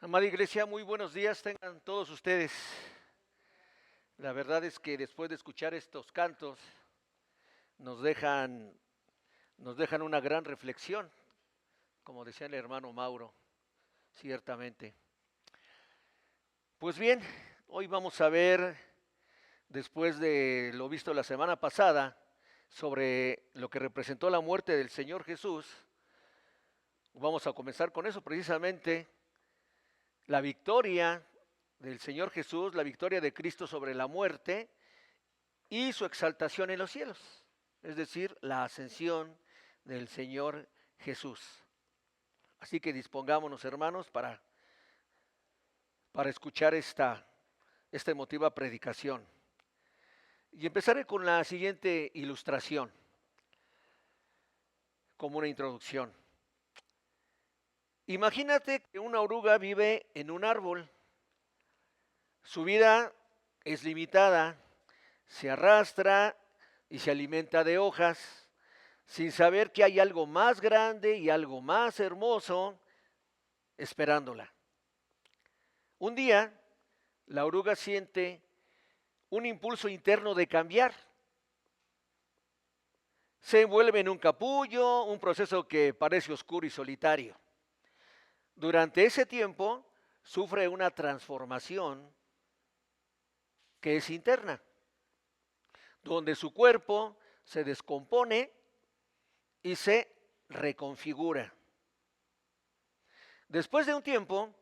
Amada iglesia, muy buenos días tengan todos ustedes. La verdad es que después de escuchar estos cantos nos dejan, nos dejan una gran reflexión, como decía el hermano Mauro, ciertamente. Pues bien, hoy vamos a ver, después de lo visto la semana pasada, sobre lo que representó la muerte del Señor Jesús, vamos a comenzar con eso precisamente, la victoria del Señor Jesús, la victoria de Cristo sobre la muerte y su exaltación en los cielos, es decir, la ascensión del Señor Jesús. Así que dispongámonos, hermanos, para escuchar esta emotiva predicación. Y empezaré con la siguiente ilustración, como una introducción. Imagínate que una oruga vive en un árbol. Su vida es limitada, se arrastra y se alimenta de hojas, sin saber que hay algo más grande y algo más hermoso esperándola. Un día, la oruga siente un impulso interno de cambiar. Se envuelve en un capullo, un proceso que parece oscuro y solitario. Durante ese tiempo, sufre una transformación que es interna, donde su cuerpo se descompone y se reconfigura. Después de un tiempo,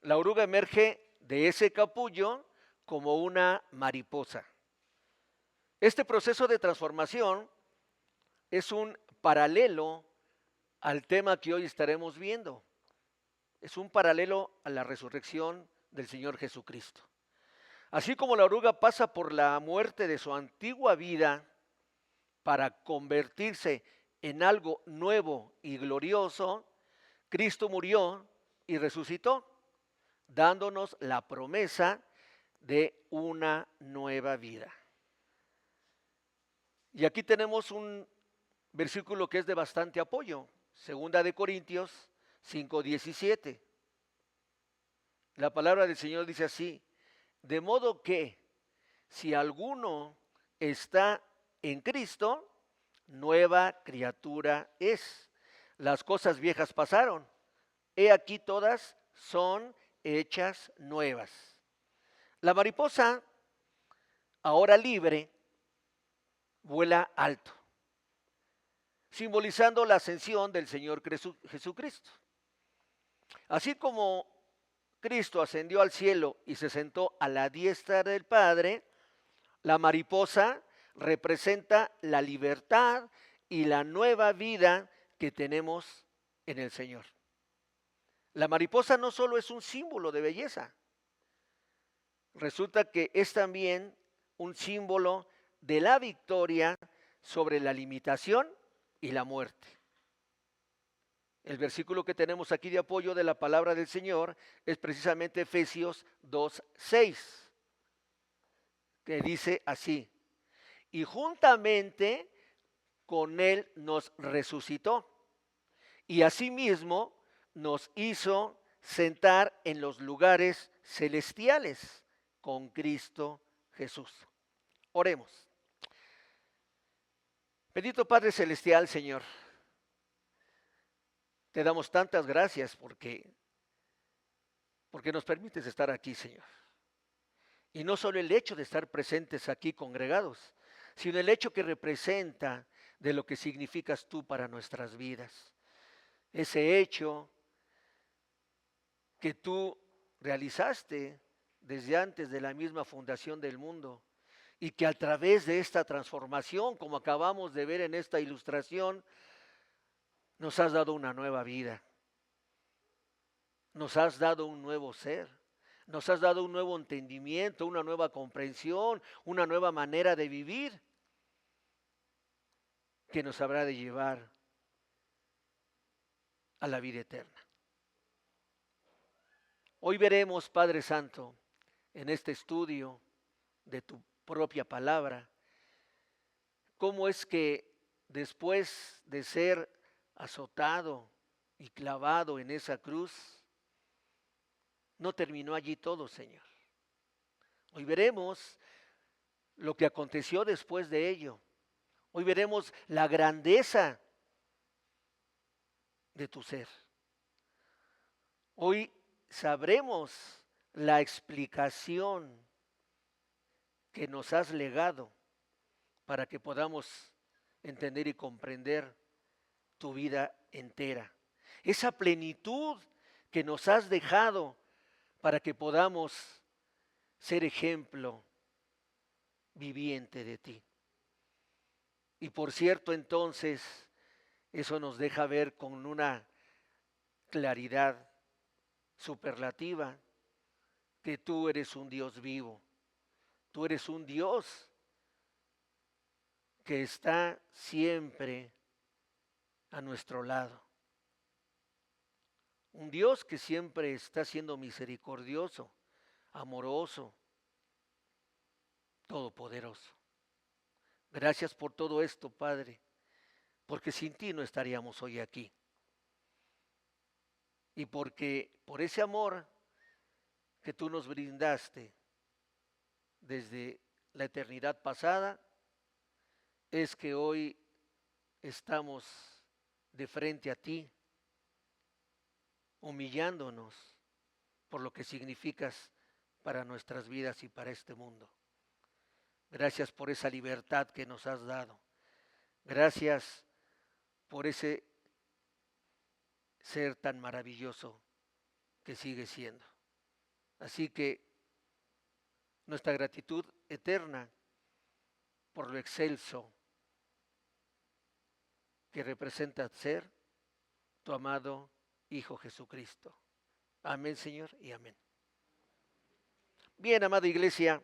la oruga emerge de ese capullo como una mariposa. Este proceso de transformación es un paralelo al tema que hoy estaremos viendo. Es un paralelo a la resurrección del Señor Jesucristo. Así como la oruga pasa por la muerte de su antigua vida para convertirse en algo nuevo y glorioso, Cristo murió y resucitó, dándonos la promesa de una nueva vida. Y aquí tenemos un versículo que es de bastante apoyo, Segunda de Corintios 5:17. La palabra del Señor dice así: de modo que si alguno está en Cristo, nueva criatura es. Las cosas viejas pasaron, he aquí todas son hechas nuevas. La mariposa, ahora libre, vuela alto, simbolizando la ascensión del Señor Jesucristo. Así como Cristo ascendió al cielo y se sentó a la diestra del Padre, la mariposa representa la libertad y la nueva vida que tenemos en el Señor. La mariposa no solo es un símbolo de belleza, resulta que es también un símbolo de la victoria sobre la limitación y la muerte. El versículo que tenemos aquí de apoyo de la palabra del Señor es precisamente Efesios 2:6, que dice así: y juntamente con Él nos resucitó y asimismo nos hizo sentar en los lugares celestiales con Cristo Jesús. Oremos. Bendito Padre Celestial, Señor, te damos tantas gracias porque nos permites estar aquí, Señor. Y no solo el hecho de estar presentes aquí congregados, sino el hecho que representa de lo que significas tú para nuestras vidas. Ese hecho que tú realizaste desde antes de la misma fundación del mundo y que a través de esta transformación, como acabamos de ver en esta ilustración, nos has dado una nueva vida, nos has dado un nuevo ser, nos has dado un nuevo entendimiento, una nueva comprensión, una nueva manera de vivir que nos habrá de llevar a la vida eterna. Hoy veremos, Padre Santo, en este estudio de tu propia palabra, cómo es que después de ser azotado y clavado en esa cruz, no terminó allí todo, Señor. Hoy veremos lo que aconteció después de ello. Hoy veremos la grandeza de tu ser. Hoy sabremos la explicación que nos has legado para que podamos entender y comprender tu vida entera. Esa plenitud que nos has dejado para que podamos ser ejemplo viviente de ti. Y por cierto, entonces, eso nos deja ver con una claridad superlativa que tú eres un Dios vivo. Tú eres un Dios que está siempre a nuestro lado. Un Dios que siempre está siendo misericordioso, amoroso, todopoderoso. Gracias por todo esto, Padre, porque sin ti no estaríamos hoy aquí. Y porque por ese amor que tú nos brindaste desde la eternidad pasada, es que hoy estamos de frente a ti, humillándonos por lo que significas para nuestras vidas y para este mundo. Gracias por esa libertad que nos has dado. Gracias por ese ser tan maravilloso que sigue siendo. Así que nuestra gratitud eterna por lo excelso que representa ser tu amado Hijo Jesucristo. Amén, Señor, y amén. Bien, amada iglesia,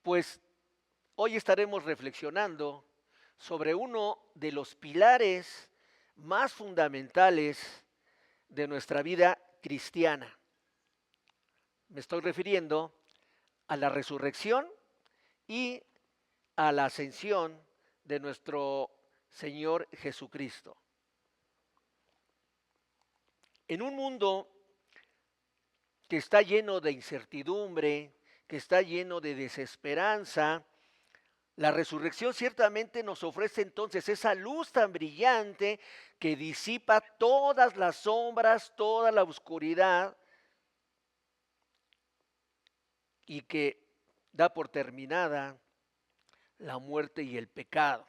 pues hoy estaremos reflexionando sobre uno de los pilares más fundamentales de nuestra vida cristiana. Me estoy refiriendo a la resurrección y a la ascensión de nuestro Señor Jesucristo. En un mundo que está lleno de incertidumbre, que está lleno de desesperanza, la resurrección ciertamente nos ofrece entonces esa luz tan brillante que disipa todas las sombras, toda la oscuridad y que da por terminada la muerte y el pecado.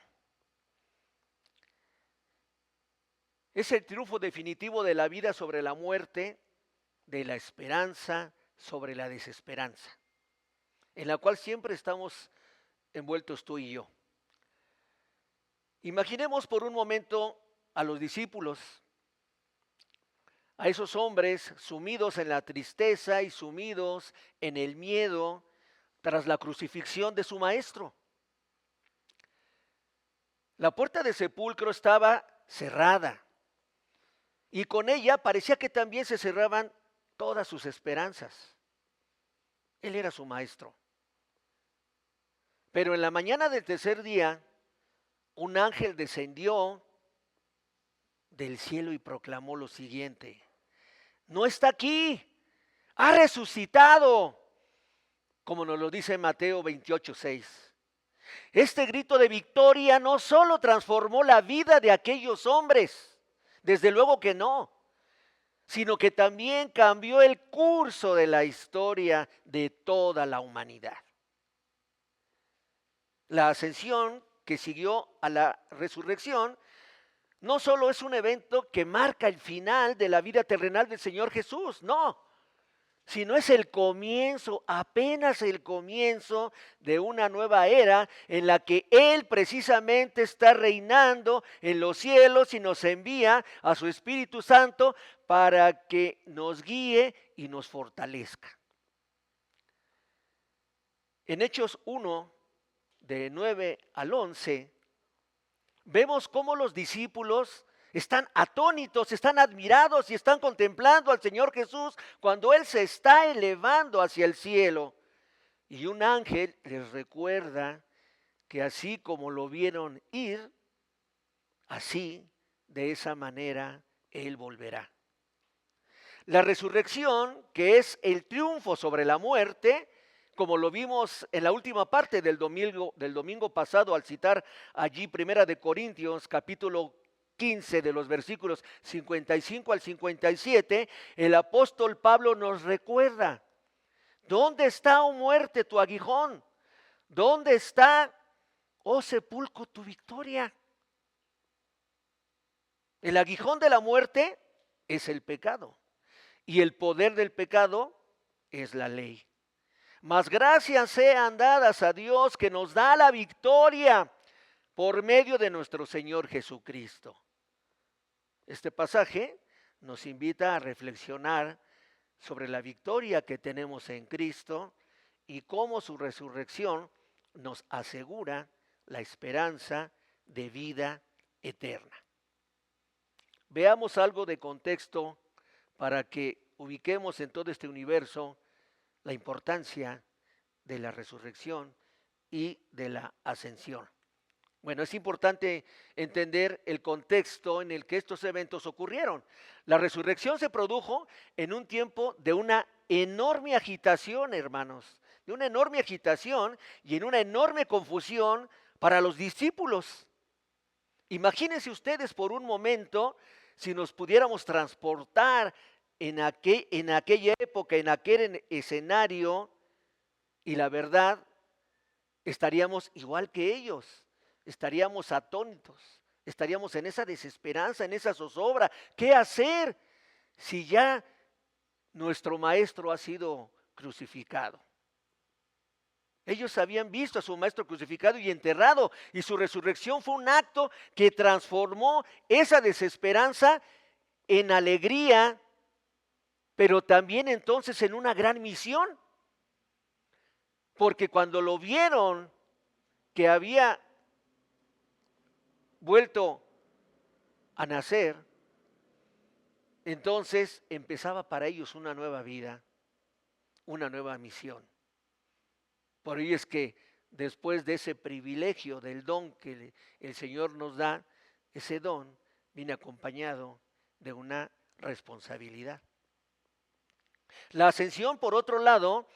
Es el triunfo definitivo de la vida sobre la muerte, de la esperanza sobre la desesperanza, en la cual siempre estamos envueltos tú y yo. Imaginemos por un momento a los discípulos, a esos hombres sumidos en la tristeza y sumidos en el miedo tras la crucifixión de su maestro. La puerta del sepulcro estaba cerrada y con ella parecía que también se cerraban todas sus esperanzas. Él era su maestro. Pero en la mañana del tercer día, un ángel descendió del cielo y proclamó lo siguiente: no está aquí, ha resucitado, como nos lo dice Mateo 28:6. Este grito de victoria no solo transformó la vida de aquellos hombres, desde luego que no, sino que también cambió el curso de la historia de toda la humanidad. La ascensión que siguió a la resurrección no solo es un evento que marca el final de la vida terrenal del Señor Jesús, no, sino es el comienzo, apenas el comienzo de una nueva era en la que Él precisamente está reinando en los cielos y nos envía a su Espíritu Santo para que nos guíe y nos fortalezca. En Hechos 1, de 9 al 11, vemos cómo los discípulos están atónitos, están admirados y están contemplando al Señor Jesús cuando Él se está elevando hacia el cielo. Y un ángel les recuerda que así como lo vieron ir, así, de esa manera, Él volverá. La resurrección, que es el triunfo sobre la muerte, como lo vimos en la última parte del domingo pasado al citar allí Primera de Corintios, capítulo 15 de los versículos 55 al 57, el apóstol Pablo nos recuerda, ¿dónde está, oh muerte, tu aguijón? ¿Dónde está, oh sepulcro, tu victoria? El aguijón de la muerte es el pecado y el poder del pecado es la ley. Mas gracias sean dadas a Dios que nos da la victoria por medio de nuestro Señor Jesucristo. Este pasaje nos invita a reflexionar sobre la victoria que tenemos en Cristo y cómo su resurrección nos asegura la esperanza de vida eterna. Veamos algo de contexto para que ubiquemos en todo este universo la importancia de la resurrección y de la ascensión. Bueno, es importante entender el contexto en el que estos eventos ocurrieron. La resurrección se produjo en un tiempo de una enorme agitación, hermanos, de una enorme agitación y en una enorme confusión para los discípulos. Imagínense ustedes por un momento si nos pudiéramos transportar en aquella época, en aquel escenario, y la verdad, estaríamos igual que ellos, estaríamos atónitos, estaríamos en esa desesperanza, en esa zozobra. ¿Qué hacer si ya nuestro maestro ha sido crucificado? Ellos habían visto a su maestro crucificado y enterrado, y su resurrección fue un acto que transformó esa desesperanza en alegría, pero también entonces en una gran misión. Porque cuando lo vieron que había vuelto a nacer, entonces empezaba para ellos una nueva vida, una nueva misión. Por ello es que después de ese privilegio del don que el Señor nos da, ese don viene acompañado de una responsabilidad. La ascensión, por otro lado,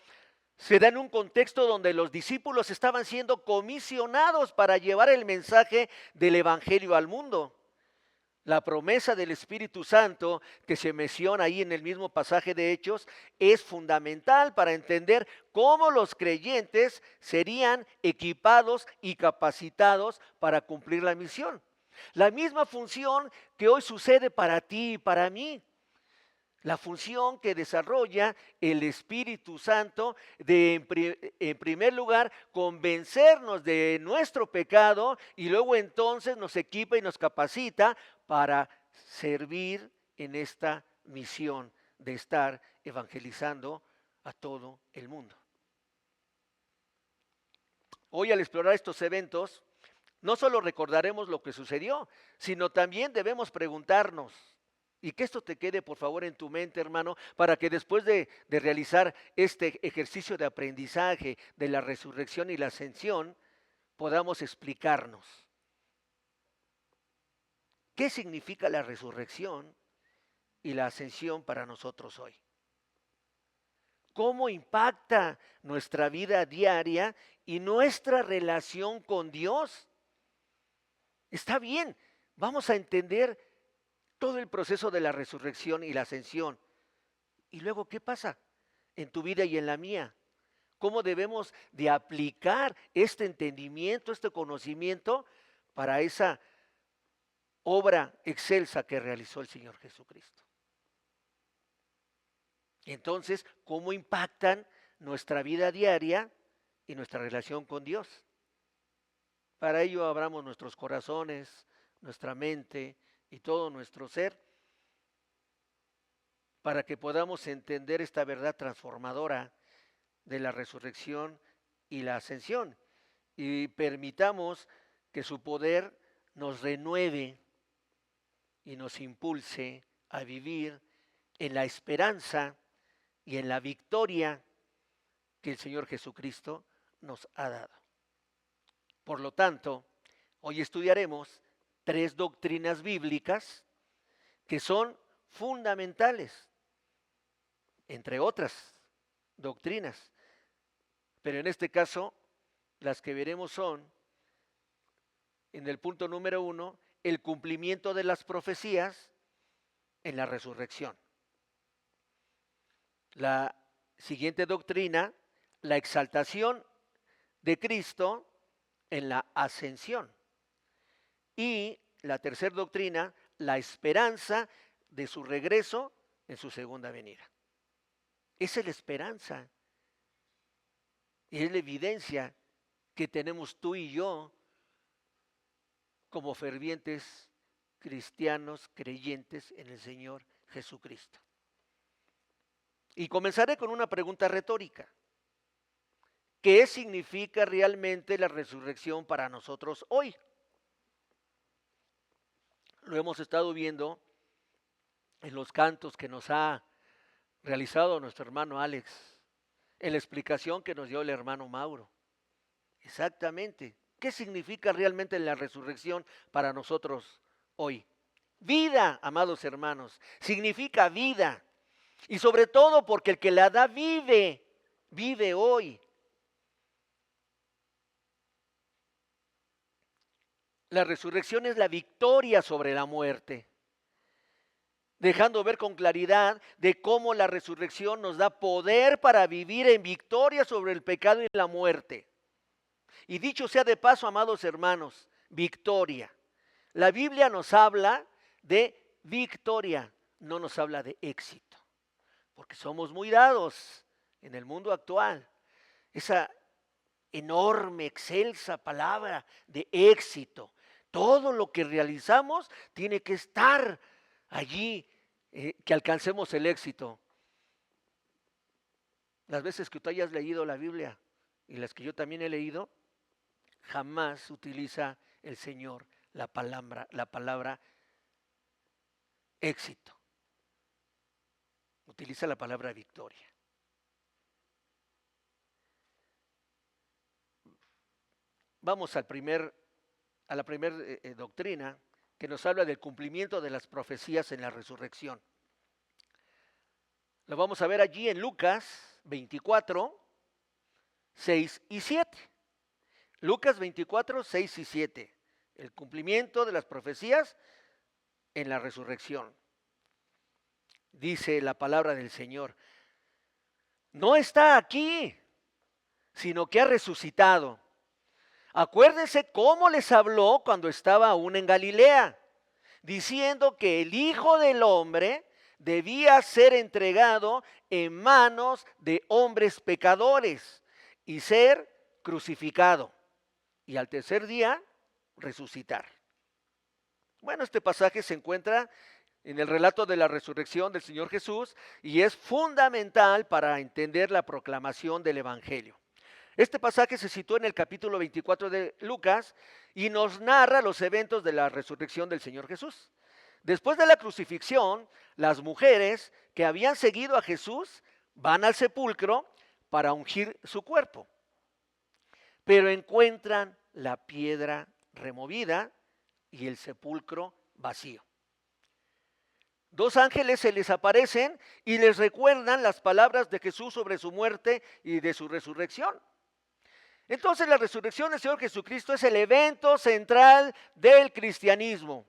se da en un contexto donde los discípulos estaban siendo comisionados para llevar el mensaje del Evangelio al mundo. La promesa del Espíritu Santo que se menciona ahí en el mismo pasaje de Hechos es fundamental para entender cómo los creyentes serían equipados y capacitados para cumplir la misión. La misma función que hoy sucede para ti y para mí. La función que desarrolla el Espíritu Santo de, en primer lugar, convencernos de nuestro pecado y luego entonces nos equipa y nos capacita para servir en esta misión de estar evangelizando a todo el mundo. Hoy al explorar estos eventos, no solo recordaremos lo que sucedió, sino también debemos preguntarnos, y que esto te quede por favor en tu mente, hermano, para que después de realizar este ejercicio de aprendizaje de la resurrección y la ascensión, podamos explicarnos qué significa la resurrección y la ascensión para nosotros hoy. ¿Cómo impacta nuestra vida diaria y nuestra relación con Dios? Está bien, vamos a entender todo el proceso de la resurrección y la ascensión. ¿Y luego qué pasa en tu vida y en la mía? ¿Cómo debemos de aplicar este entendimiento, este conocimiento para esa obra excelsa que realizó el Señor Jesucristo? Entonces, ¿cómo impactan nuestra vida diaria y nuestra relación con Dios? Para ello abramos nuestros corazones, nuestra mente y todo nuestro ser, para que podamos entender esta verdad transformadora de la resurrección y la ascensión, y permitamos que su poder nos renueve y nos impulse a vivir en la esperanza y en la victoria que el Señor Jesucristo nos ha dado. Por lo tanto, hoy estudiaremos 3 doctrinas bíblicas que son fundamentales entre otras doctrinas. Pero en este caso, las que veremos son, en el punto número 1, el cumplimiento de las profecías en la resurrección. La siguiente doctrina, la exaltación de Cristo en la ascensión. Y la tercera doctrina, la esperanza de su regreso en su segunda venida. Esa es la esperanza y es la evidencia que tenemos tú y yo como fervientes cristianos creyentes en el Señor Jesucristo. Y comenzaré con una pregunta retórica. ¿Qué significa realmente la resurrección para nosotros hoy? Lo hemos estado viendo en los cantos que nos ha realizado nuestro hermano Alex, en la explicación que nos dio el hermano Mauro. Exactamente. ¿Qué significa realmente la resurrección para nosotros hoy? Vida, amados hermanos, significa vida. Y sobre todo porque el que la da vive, vive hoy. La resurrección es la victoria sobre la muerte, dejando ver con claridad de cómo la resurrección nos da poder para vivir en victoria sobre el pecado y la muerte. Y dicho sea de paso, amados hermanos, victoria. La Biblia nos habla de victoria, no nos habla de éxito, porque somos muy dados en el mundo actual. Esa enorme, excelsa palabra de éxito. Todo lo que realizamos tiene que estar allí, que alcancemos el éxito. Las veces que tú hayas leído la Biblia y las que yo también he leído, jamás utiliza el Señor la palabra éxito. Utiliza la palabra victoria. Vamos a la primera doctrina que nos habla del cumplimiento de las profecías en la resurrección. Lo vamos a ver allí en Lucas 24, 6 y 7. Lucas 24, 6 y 7. El cumplimiento de las profecías en la resurrección. Dice la palabra del Señor: no está aquí, sino que ha resucitado. Acuérdense cómo les habló cuando estaba aún en Galilea, diciendo que el Hijo del Hombre debía ser entregado en manos de hombres pecadores y ser crucificado, y al tercer día resucitar. Bueno, este pasaje se encuentra en el relato de la resurrección del Señor Jesús y es fundamental para entender la proclamación del Evangelio. Este pasaje se sitúa en el capítulo 24 de Lucas y nos narra los eventos de la resurrección del Señor Jesús. Después de la crucifixión, las mujeres que habían seguido a Jesús van al sepulcro para ungir su cuerpo, pero encuentran la piedra removida y el sepulcro vacío. Dos ángeles se les aparecen y les recuerdan las palabras de Jesús sobre su muerte y de su resurrección. Entonces la resurrección del Señor Jesucristo es el evento central del cristianismo.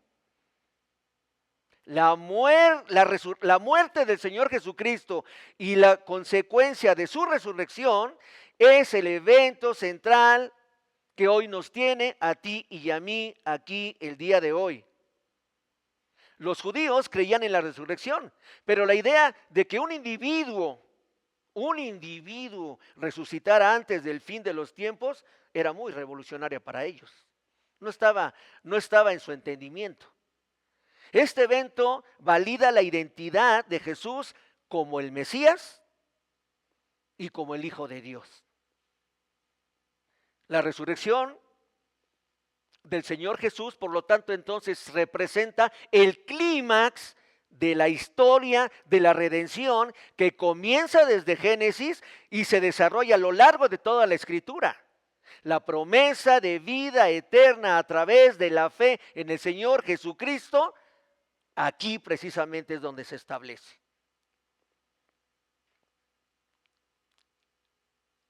La muerte del Señor Jesucristo y la consecuencia de su resurrección es el evento central que hoy nos tiene a ti y a mí aquí el día de hoy. Los judíos creían en la resurrección, pero la idea de que un individuo resucitara antes del fin de los tiempos era muy revolucionaria para ellos. No estaba en su entendimiento. Este evento valida la identidad de Jesús como el Mesías y como el Hijo de Dios. La resurrección del Señor Jesús, por lo tanto, entonces representa el clímax de la historia de la redención que comienza desde Génesis y se desarrolla a lo largo de toda la Escritura. La promesa de vida eterna a través de la fe en el Señor Jesucristo, aquí precisamente es donde se establece.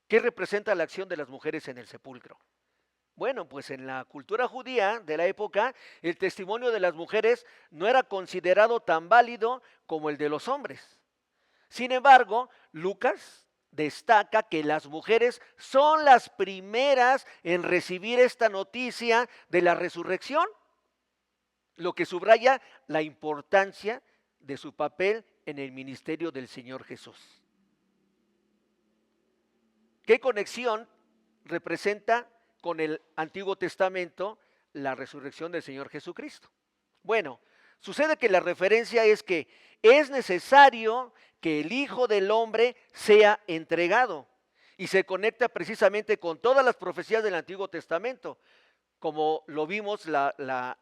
¿Qué representa la acción de las mujeres en el sepulcro? Bueno, pues en la cultura judía de la época, el testimonio de las mujeres no era considerado tan válido como el de los hombres. Sin embargo, Lucas destaca que las mujeres son las primeras en recibir esta noticia de la resurrección, lo que subraya la importancia de su papel en el ministerio del Señor Jesús. ¿Qué conexión representa con el Antiguo Testamento la resurrección del Señor Jesucristo? Bueno, sucede que la referencia es que es necesario que el Hijo del Hombre sea entregado y se conecta precisamente con todas las profecías del Antiguo Testamento, como lo vimos la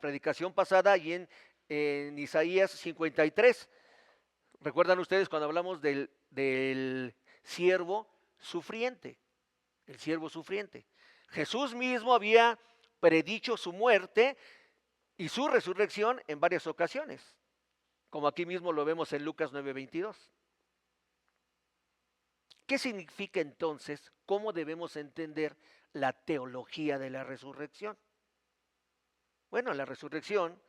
predicación pasada y en Isaías 53. ¿Recuerdan ustedes cuando hablamos del siervo sufriente? El siervo sufriente. Jesús mismo había predicho su muerte y su resurrección en varias ocasiones, como aquí mismo lo vemos en Lucas 9:22. ¿Qué significa entonces? ¿Cómo debemos entender la teología de la resurrección? Bueno, la resurrección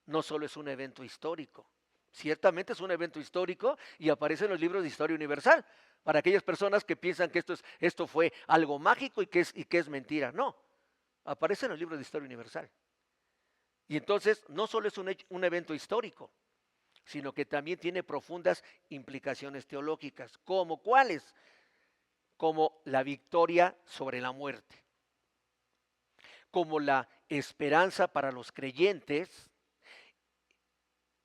no solo es un evento histórico, ciertamente es un evento histórico y aparece en los libros de historia universal, para aquellas personas que piensan que esto fue algo mágico y que es mentira. No, aparece en los libros de historia universal. Y entonces no solo es un evento histórico, sino que también tiene profundas implicaciones teológicas. ¿Como cuáles? Como la victoria sobre la muerte, como la esperanza para los creyentes.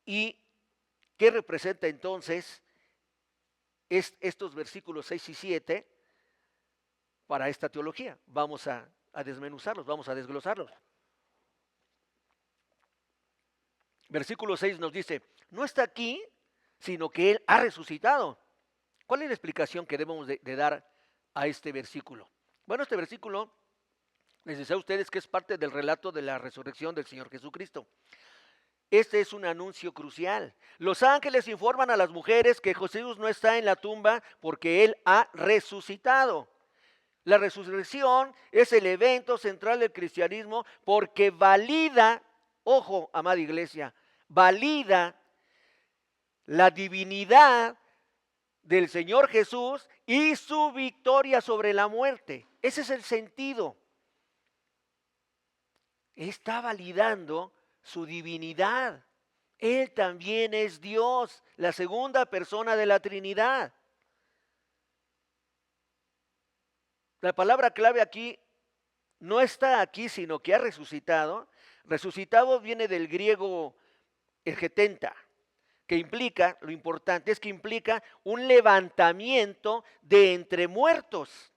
¿Y qué representa entonces estos versículos 6 y 7 para esta teología? Vamos a desmenuzarlos, vamos a desglosarlos. Versículo 6 nos dice, no está aquí, sino que Él ha resucitado. ¿Cuál es la explicación que debemos de dar a este versículo? Bueno, este versículo les decía a ustedes que es parte del relato de la resurrección del Señor Jesucristo. Este es un anuncio crucial. Los ángeles informan a las mujeres que Jesús no está en la tumba porque Él ha resucitado. La resurrección es el evento central del cristianismo porque valida, ojo, amada iglesia, valida la divinidad del Señor Jesús y su victoria sobre la muerte. Ese es el sentido. Está validando su divinidad. Él también es Dios, la segunda persona de la Trinidad. La palabra clave aquí no está aquí, sino que ha resucitado. Resucitado viene del griego egetenta, que implica, lo importante es que implica un levantamiento de entre muertos.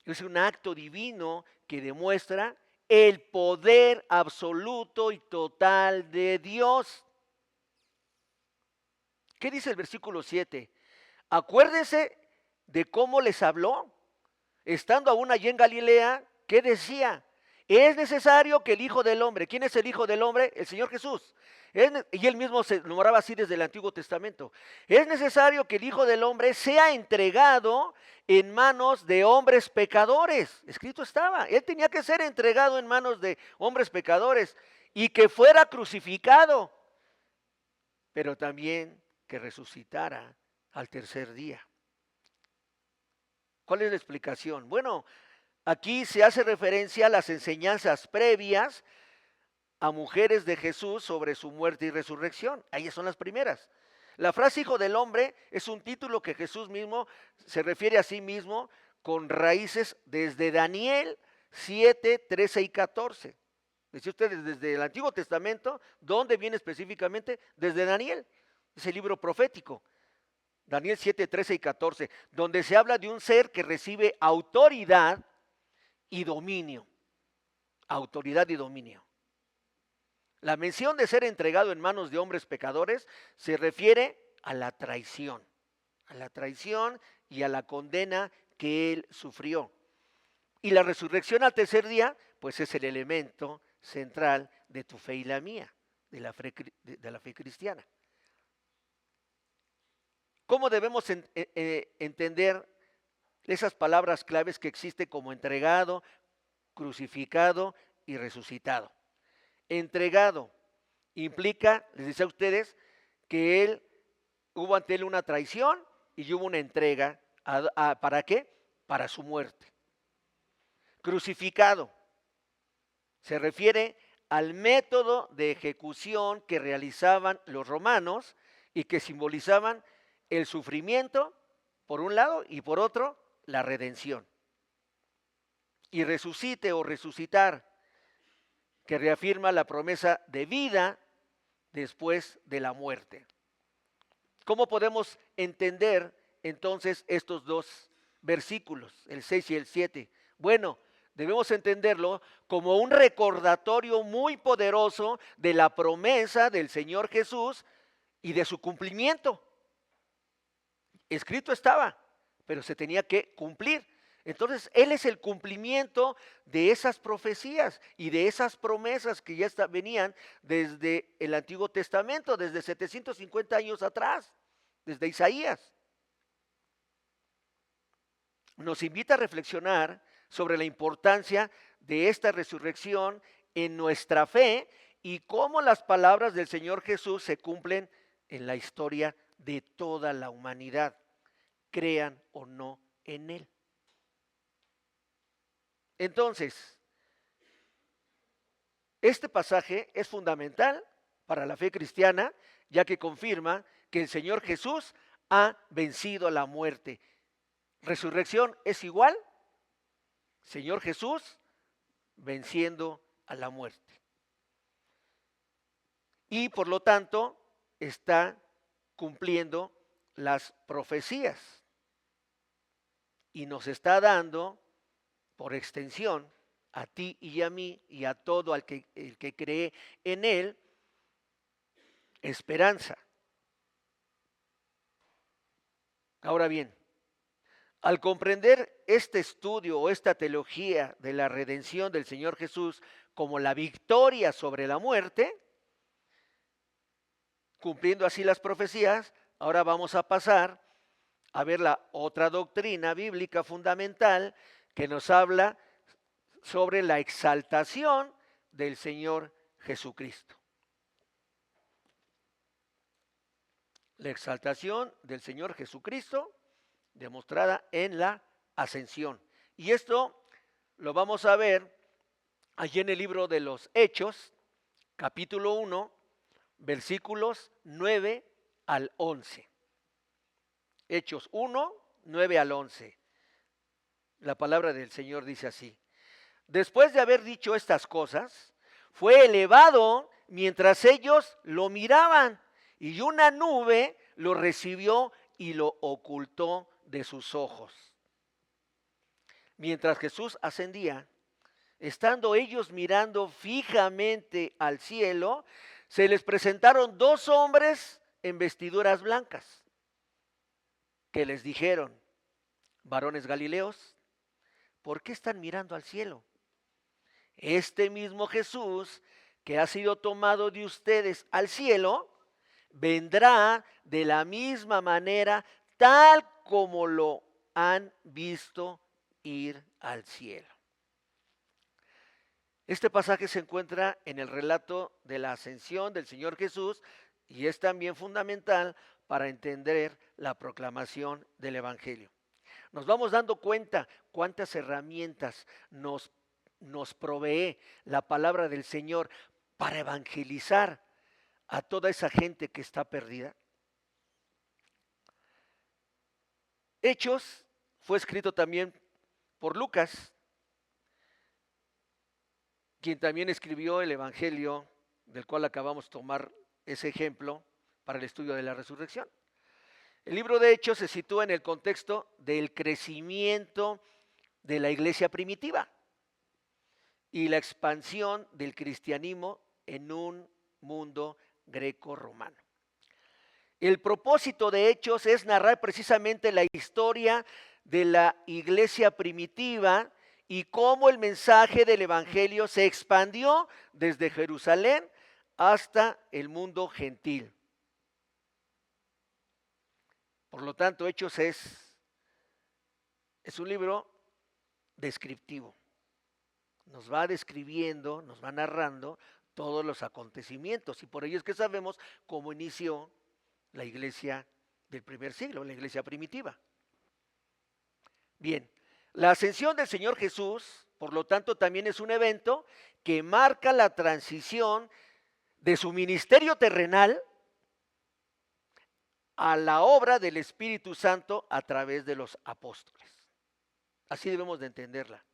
Es un acto divino que demuestra el poder absoluto y total de Dios. ¿Qué dice el versículo 7? Acuérdense de cómo les habló. Estando aún allí en Galilea, ¿qué decía? Es necesario que el Hijo del Hombre, ¿quién es el Hijo del Hombre? El Señor Jesús. Y él mismo se nombraba así desde el Antiguo Testamento. Es necesario que el Hijo del Hombre sea entregado en manos de hombres pecadores. Escrito estaba, él tenía que ser entregado en manos de hombres pecadores y que fuera crucificado, pero también que resucitara al tercer día. ¿Cuál es la explicación? Bueno, aquí se hace referencia a las enseñanzas previas a mujeres de Jesús sobre su muerte y resurrección. Ahí son las primeras. La frase Hijo del Hombre es un título que Jesús mismo se refiere a sí mismo con raíces desde Daniel 7, 13 y 14. Decía ustedes desde el Antiguo Testamento, ¿dónde viene específicamente? Desde Daniel, ese libro profético. Daniel 7, 13 y 14, donde se habla de un ser que recibe autoridad y dominio. Autoridad y dominio. La mención de ser entregado en manos de hombres pecadores se refiere a la traición y a la condena que él sufrió. Y la resurrección al tercer día, pues es el elemento central de tu fe y la mía, de la fe cristiana. ¿Cómo debemos entender esas palabras claves que existen como entregado, crucificado y resucitado. Entregado implica, les decía a ustedes, que hubo ante él una traición y hubo una entrega. ¿Para qué? Para su muerte. Crucificado se refiere al método de ejecución que realizaban los romanos y que simbolizaban el sufrimiento, por un lado, y por otro, la redención. Y resucite o resucitar, que reafirma la promesa de vida después de la muerte. ¿Cómo podemos entender entonces estos dos versículos, el 6 y el 7? Bueno, debemos entenderlo como un recordatorio muy poderoso de la promesa del Señor Jesús y de su cumplimiento. Escrito estaba, pero se tenía que cumplir. Entonces, Él es el cumplimiento de esas profecías y de esas promesas que ya venían desde el Antiguo Testamento, desde 750 años atrás, desde Isaías. Nos invita a reflexionar sobre la importancia de esta resurrección en nuestra fe y cómo las palabras del Señor Jesús se cumplen en la historia de toda la humanidad, crean o no en Él. Entonces, este pasaje es fundamental para la fe cristiana, ya que confirma que el Señor Jesús ha vencido la muerte. Resurrección es igual, Señor Jesús venciendo a la muerte. Y por lo tanto está cumpliendo las profecías y nos está dando, por extensión, a ti y a mí y a todo el que cree en Él, esperanza. Ahora bien, al comprender este estudio o esta teología de la redención del Señor Jesús como la victoria sobre la muerte, cumpliendo así las profecías, ahora vamos a pasar a ver la otra doctrina bíblica fundamental que nos habla sobre la exaltación del Señor Jesucristo. La exaltación del Señor Jesucristo demostrada en la ascensión. Y esto lo vamos a ver allí en el libro de los Hechos, capítulo 1, versículos 9 al 11. Hechos 1, 9 al 11. La palabra del Señor dice así: después de haber dicho estas cosas, fue elevado mientras ellos lo miraban, y una nube lo recibió y lo ocultó de sus ojos. Mientras Jesús ascendía, estando ellos mirando fijamente al cielo, se les presentaron dos hombres en vestiduras blancas, que les dijeron: varones galileos, ¿por qué están mirando al cielo? Este mismo Jesús que ha sido tomado de ustedes al cielo, vendrá de la misma manera tal como lo han visto ir al cielo. Este pasaje se encuentra en el relato de la ascensión del Señor Jesús y es también fundamental para entender la proclamación del Evangelio. Nos vamos dando cuenta cuántas herramientas nos provee la palabra del Señor para evangelizar a toda esa gente que está perdida. Hechos fue escrito también por Lucas, quien también escribió el Evangelio del cual acabamos de tomar ese ejemplo para el estudio de la resurrección. El libro de Hechos se sitúa en el contexto del crecimiento de la iglesia primitiva y la expansión del cristianismo en un mundo greco-romano. El propósito de Hechos es narrar precisamente la historia de la iglesia primitiva y cómo el mensaje del Evangelio se expandió desde Jerusalén hasta el mundo gentil. Por lo tanto, Hechos es es un libro descriptivo. Nos va describiendo, nos va narrando todos los acontecimientos y por ello es que sabemos cómo inició la iglesia del primer siglo, la iglesia primitiva. Bien, la ascensión del Señor Jesús, por lo tanto, también es un evento que marca la transición de su ministerio terrenal a la obra del Espíritu Santo a través de los apóstoles. Así debemos de entenderla.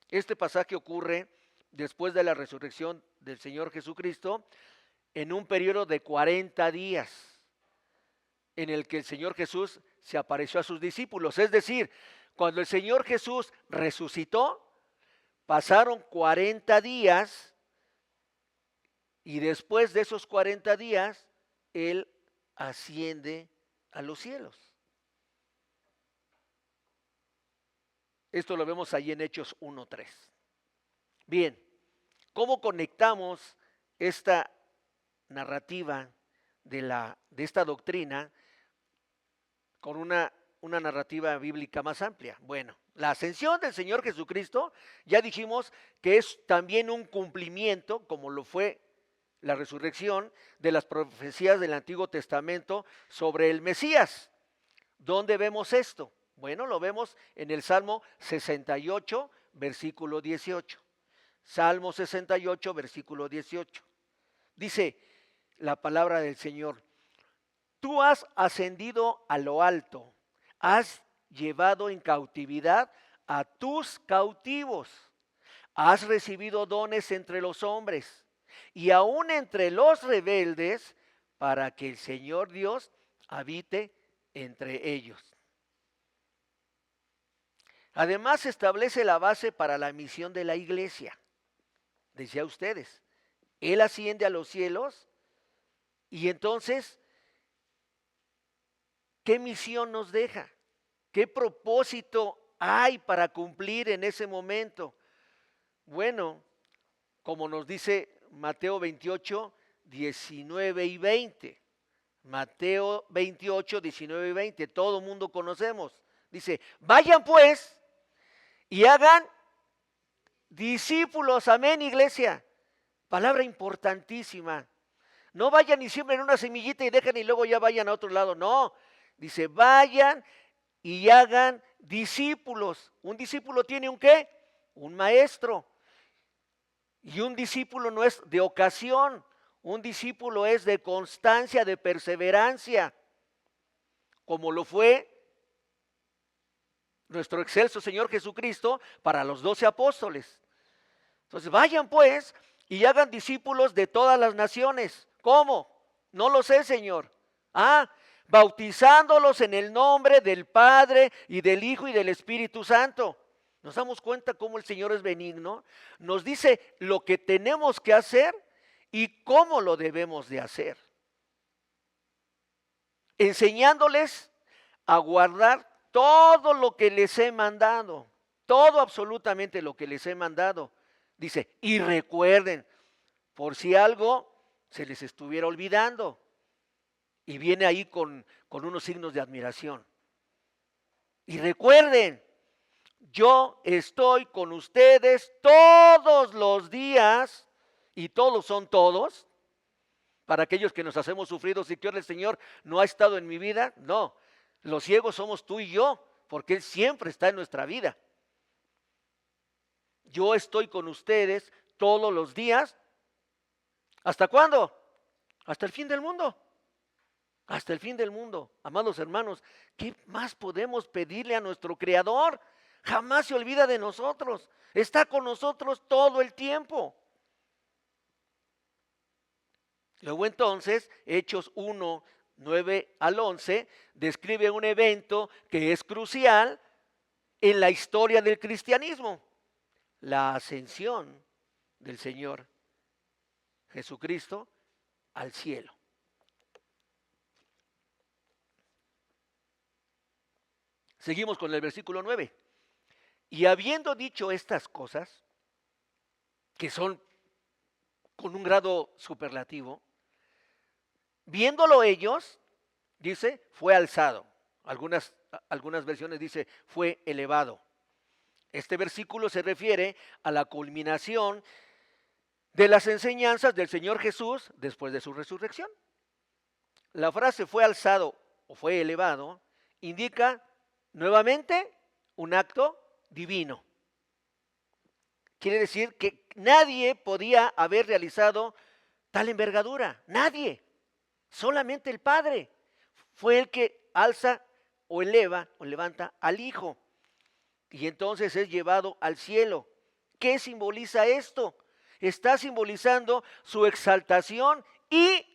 Este pasaje ocurre después de la resurrección del Señor Jesucristo en un periodo de 40 días en el que el Señor Jesús se apareció a sus discípulos. Es decir, cuando el Señor Jesús resucitó, pasaron 40 días y después de esos 40 días, Él asciende a los cielos. Esto lo vemos ahí en Hechos 1:3. Bien, ¿cómo conectamos esta narrativa de esta doctrina con una narrativa bíblica más amplia? Bueno, la ascensión del Señor Jesucristo, ya dijimos que es también un cumplimiento, como lo fue la resurrección, de las profecías del Antiguo Testamento sobre el Mesías. ¿Dónde vemos esto? Bueno, lo vemos en el Salmo 68, versículo 18. Salmo 68, versículo 18. Dice la palabra del Señor: tú has ascendido a lo alto, has llevado en cautividad a tus cautivos, has recibido dones entre los hombres y aún entre los rebeldes, para que el Señor Dios habite entre ellos. Además, establece la base para la misión de la iglesia. Decía ustedes, Él asciende a los cielos y entonces, ¿qué misión nos deja? ¿Qué propósito hay para cumplir en ese momento? Bueno, como nos dice Mateo 28, 19 y 20. Mateo 28, 19 y 20, todo el mundo conocemos. Dice, vayan pues y hagan discípulos, amén, iglesia. Palabra importantísima. No vayan y siembren una semillita y dejen y luego ya vayan a otro lado. No, dice, vayan y hagan discípulos. Un discípulo tiene un ¿qué? Un maestro. Y un discípulo no es de ocasión, un discípulo es de constancia, de perseverancia, como lo fue nuestro excelso Señor Jesucristo para los 12 apóstoles. Entonces vayan pues y hagan discípulos de todas las naciones. ¿Cómo? No lo sé, Señor. Bautizándolos en el nombre del Padre y del Hijo y del Espíritu Santo. Nos damos cuenta cómo el Señor es benigno. Nos dice lo que tenemos que hacer y cómo lo debemos de hacer. Enseñándoles a guardar todo lo que les he mandado. Todo absolutamente lo que les he mandado. Dice, y recuerden, por si algo se les estuviera olvidando. Y viene ahí con unos signos de admiración. Y recuerden, yo estoy con ustedes todos los días, y todos son todos, para aquellos que nos hacemos sufridos y que ahora el Señor no ha estado en mi vida. No, los ciegos somos tú y yo, porque Él siempre está en nuestra vida. Yo estoy con ustedes todos los días. ¿Hasta cuándo? Hasta el fin del mundo. Hasta el fin del mundo. Amados hermanos, ¿qué más podemos pedirle a nuestro Creador? Jamás se olvida de nosotros. Está con nosotros todo el tiempo. Luego entonces, Hechos 1, 9 al 11, describe un evento que es crucial en la historia del cristianismo. La ascensión del Señor Jesucristo al cielo. Seguimos con el versículo 9. Y habiendo dicho estas cosas, que son con un grado superlativo, viéndolo ellos, dice, fue alzado. Algunas algunas versiones dice fue elevado. Este versículo se refiere a la culminación de las enseñanzas del Señor Jesús después de su resurrección. La frase fue alzado o fue elevado indica nuevamente un acto divino. Quiere decir que nadie podía haber realizado tal envergadura, nadie, solamente el Padre fue el que alza o eleva o levanta al Hijo y entonces es llevado al cielo. ¿Qué simboliza esto? Está simbolizando su exaltación y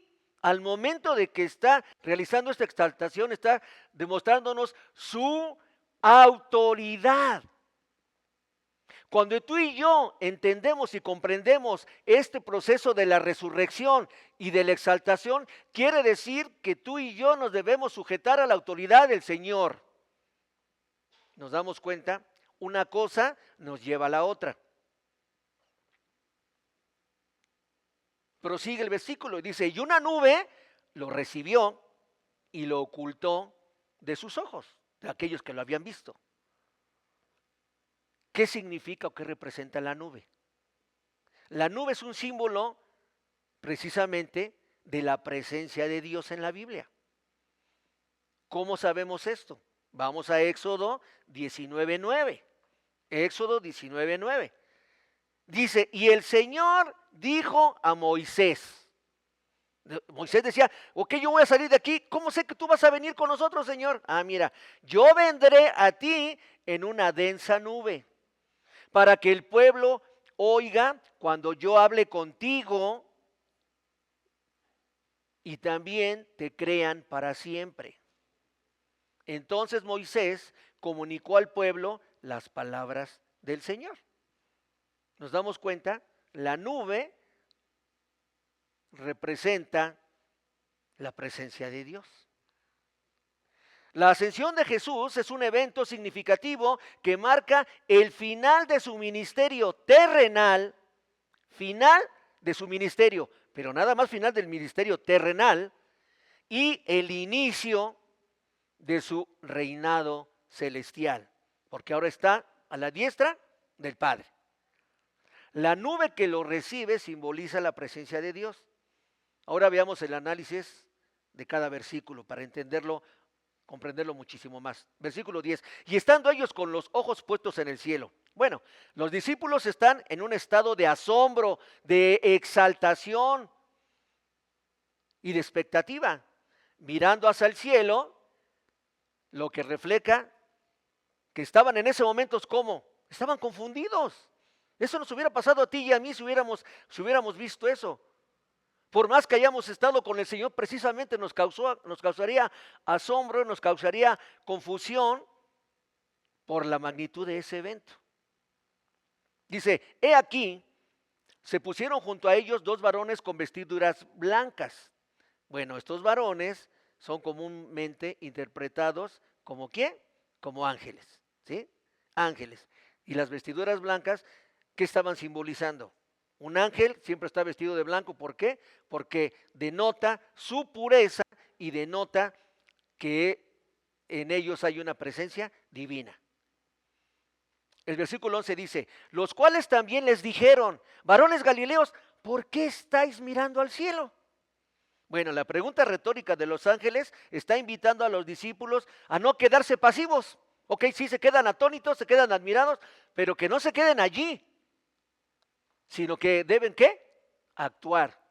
al momento de que está realizando esta exaltación está demostrándonos su autoridad. Cuando tú y yo entendemos y comprendemos este proceso de la resurrección y de la exaltación, quiere decir que tú y yo nos debemos sujetar a la autoridad del Señor. Nos damos cuenta, una cosa nos lleva a la otra. Prosigue el versículo y dice, y una nube lo recibió y lo ocultó de sus ojos, de aquellos que lo habían visto. ¿Qué significa o qué representa la nube? La nube es un símbolo precisamente de la presencia de Dios en la Biblia. ¿Cómo sabemos esto? Vamos a Éxodo 19:9. Éxodo 19:9. Dice, y el Señor dijo a Moisés. Moisés decía, ok, yo voy a salir de aquí, ¿cómo sé que tú vas a venir con nosotros, Señor? Ah, mira, yo vendré a ti en una densa nube, para que el pueblo oiga cuando yo hable contigo y también te crean para siempre. Entonces Moisés comunicó al pueblo las palabras del Señor. ¿Nos damos cuenta? La nube representa la presencia de Dios. La ascensión de Jesús es un evento significativo que marca el final de su ministerio terrenal, final de su ministerio, pero nada más final del ministerio terrenal y el inicio de su reinado celestial, porque ahora está a la diestra del Padre. La nube que lo recibe simboliza la presencia de Dios. Ahora veamos el análisis de cada versículo para entenderlo, comprenderlo muchísimo más. Versículo 10. Y estando ellos con los ojos puestos en el cielo. Bueno, los discípulos están en un estado de asombro, de exaltación y de expectativa, mirando hacia el cielo, lo que refleja que estaban en ese momento como, estaban confundidos. Eso nos hubiera pasado a ti y a mí si hubiéramos visto eso. Por más que hayamos estado con el Señor, precisamente nos causaría asombro, nos causaría confusión por la magnitud de ese evento. Dice, he aquí, se pusieron junto a ellos dos varones con vestiduras blancas. Bueno, estos varones son comúnmente interpretados como ¿qué? Como ángeles, ¿sí? Ángeles. Y las vestiduras blancas, ¿qué estaban simbolizando? Un ángel siempre está vestido de blanco, ¿por qué? Porque denota su pureza y denota que en ellos hay una presencia divina. El versículo 11 dice, los cuales también les dijeron, varones galileos, ¿por qué estáis mirando al cielo? Bueno, la pregunta retórica de los ángeles está invitando a los discípulos a no quedarse pasivos. Ok, sí se quedan atónitos, se quedan admirados, pero que no se queden allí, sino que deben ¿qué? Actuar.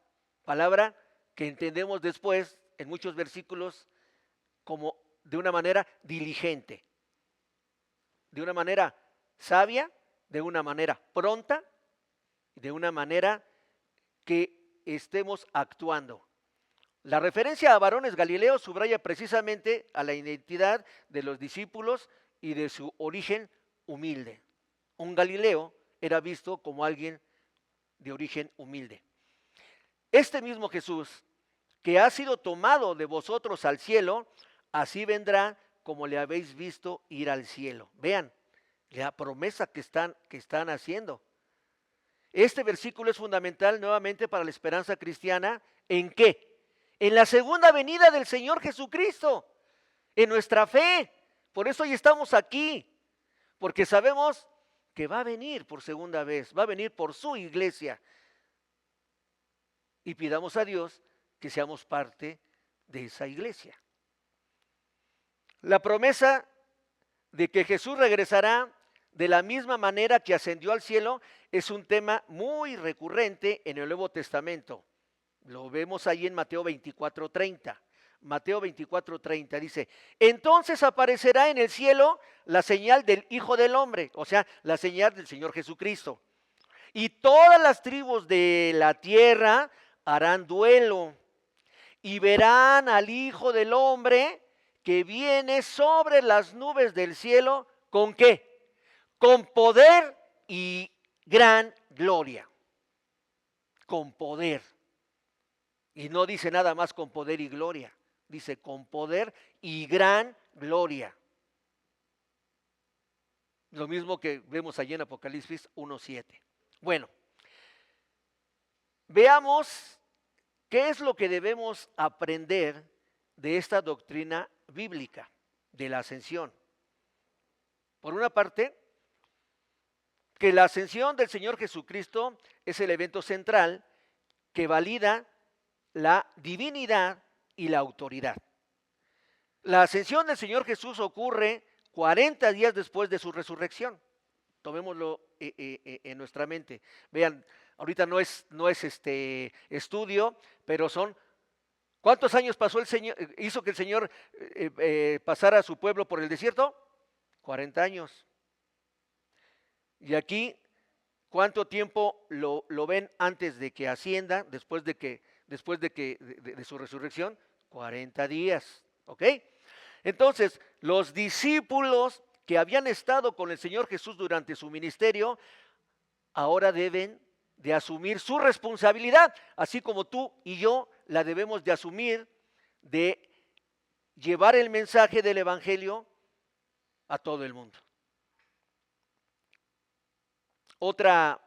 Palabra que entendemos después en muchos versículos como de una manera diligente, de una manera sabia, de una manera pronta, de una manera que estemos actuando. La referencia a varones galileos subraya precisamente a la identidad de los discípulos y de su origen humilde. Un galileo era visto como alguien de origen humilde. Este mismo Jesús, que ha sido tomado de vosotros al cielo, así vendrá como le habéis visto ir al cielo. Vean la promesa que están haciendo. Este versículo es fundamental nuevamente para la esperanza cristiana. ¿En qué? En la segunda venida del Señor Jesucristo, en nuestra fe. Por eso hoy estamos aquí, porque sabemos que va a venir por segunda vez, va a venir por su iglesia. Y pidamos a Dios que seamos parte de esa iglesia. La promesa de que Jesús regresará de la misma manera que ascendió al cielo es un tema muy recurrente en el Nuevo Testamento. Lo vemos ahí en Mateo 24:30. Mateo 24:30 dice, entonces aparecerá en el cielo la señal del Hijo del Hombre, o sea, la señal del Señor Jesucristo. Y todas las tribus de la tierra harán duelo y verán al Hijo del Hombre que viene sobre las nubes del cielo, ¿con qué? Con poder y gran gloria. Con poder. Y no dice nada más con poder y gloria. Dice con poder y gran gloria. Lo mismo que vemos allí en Apocalipsis 1:7. Bueno, veamos qué es lo que debemos aprender de esta doctrina bíblica de la ascensión. Por una parte, que la ascensión del Señor Jesucristo es el evento central que valida la divinidad y la autoridad. La ascensión del Señor Jesús ocurre 40 días después de su resurrección. Tomémoslo en nuestra mente. Vean, ahorita no es estudio, pero son ¿cuántos años pasó el Señor, hizo que el Señor pasara a su pueblo por el desierto? 40 años. Y aquí, ¿cuánto tiempo lo ven antes de que ascienda, después de su resurrección? 40 días, ¿ok? Entonces, los discípulos que habían estado con el Señor Jesús durante su ministerio, ahora deben de asumir su responsabilidad, así como tú y yo la debemos de asumir, de llevar el mensaje del Evangelio a todo el mundo. Otro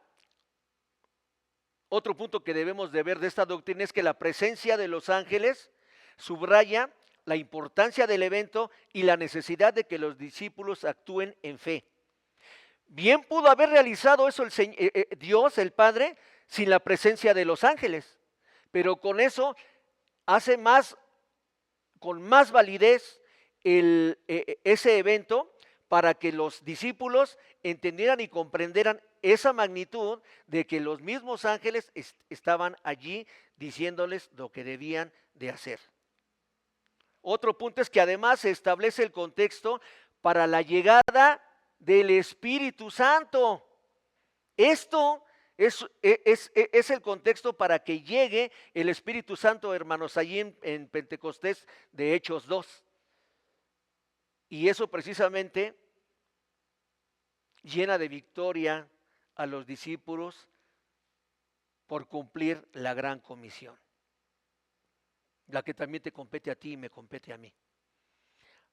punto que debemos de ver de esta doctrina es que la presencia de los ángeles subraya la importancia del evento y la necesidad de que los discípulos actúen en fe. Bien pudo haber realizado eso Dios, el Padre, sin la presencia de los ángeles, pero con eso hace con más validez ese evento para que los discípulos entendieran y comprendieran esa magnitud de que los mismos ángeles estaban allí diciéndoles lo que debían de hacer. Otro punto es que además se establece el contexto para la llegada del Espíritu Santo. Esto es el contexto para que llegue el Espíritu Santo, hermanos, allí en Pentecostés de Hechos 2. Y eso precisamente llena de victoria a los discípulos por cumplir la gran comisión, la que también te compete a ti y me compete a mí.